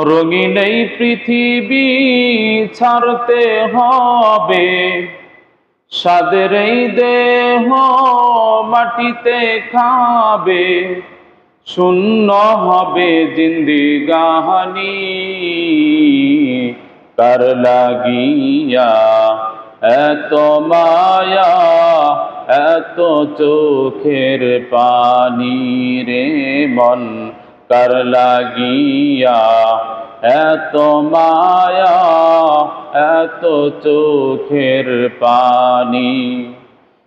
রঙিন এই পৃথিবী ছাড়তে হবে, সাদের এই দেহ মাটিতে খাবে, শূন্য হবে জিন্দিগানি কার লাগিয়া এত মায়া এত চোখের পানি রে মন কার লাগিয়া এত মায়া এত চোখের পানি।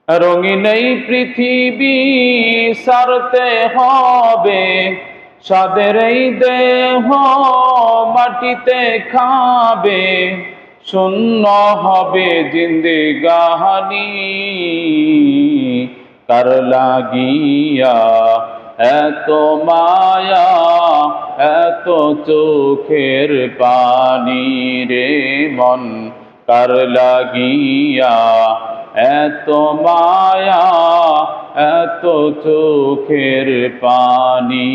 রঙিন এই পৃথিবী সারতে হবে, সাদের এই দেহ মাটিতে খাবে, শূন্য হবে জিন্দেগানি কার লাগিয়া এত মায়া এত চোখের পানি রে মন কার লাগিয়া এত মায়া এত চোখের পানি।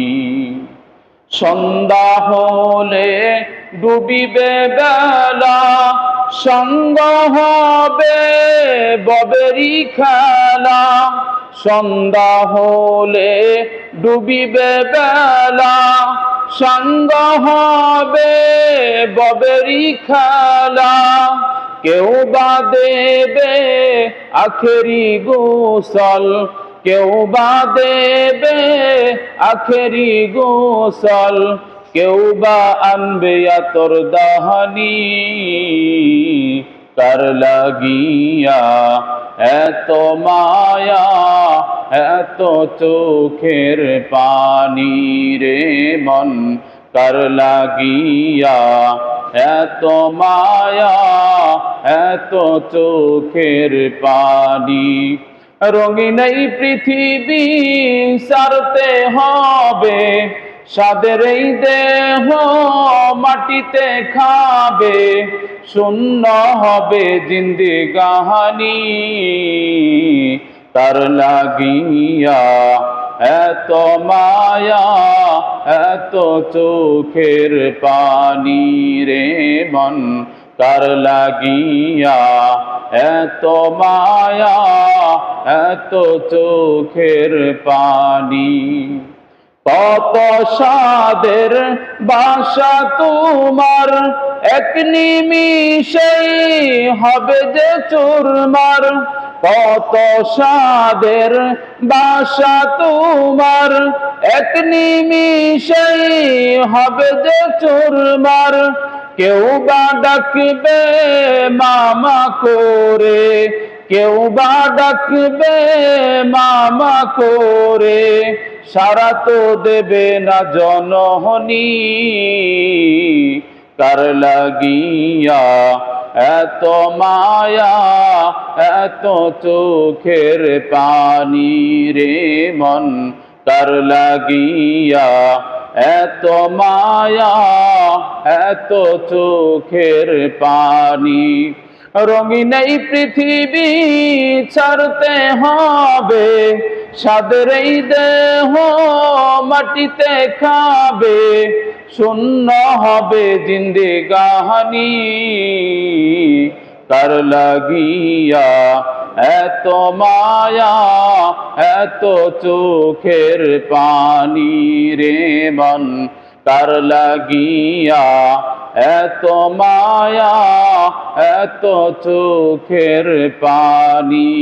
সন্ধ্যা হলে ডুবিবে বেলা, সঙ্গ হবে ববেরি খেলা। সন্ধ্যা হলে ডুবিবে বেলা, সঙ্গ হবে ববেরি খেলা। কেউ বা দেবে আখেরি গোসল, কেউ বা দেবে আখেরি গোসল, কেউ বা আনবে আতর দাহানি কার লাগিয়া এত মায়া এত চোখের পানি রে মন কার লাগিয়া এত মায়া এত চোখের পানি। রঙিন এই পৃথিবী সারতে হবে, সাদের এই দেহ মাটিতে খাবে, শূন্য হবে জিন্দেগানি তার লাগিয়া এত মায়া এত চোখের পানি রে মন কার লাগিয়া এত মায়া এত চোখের পানি। কত সাদের বাসা তোমার, এক নিমিষেই হবে যে চুরমার। কত সাদের বাসা তোমার, এক নিমিষেই হবে যে চুরমার। কেউ বা ডাকবে মামা করে, কেউ বা ডাকবে মামা করে, সারা তো দেবে না জননী কার লাগিয়া এত মায়া এত চোখের পানি রে মন কার লাগিয়া এত মায়া এত চোখের পানি। রঙিন এই পৃথিবী ছাড়তে হবে, সাদের এই দেহ মাটিতে খাবে, শূন্য হবে জিন্দেগানি কার লাগিয়া এত মায়া এত চোখের পানি রে মন কার লাগিয়া এত মায়া এত চোখের পানি।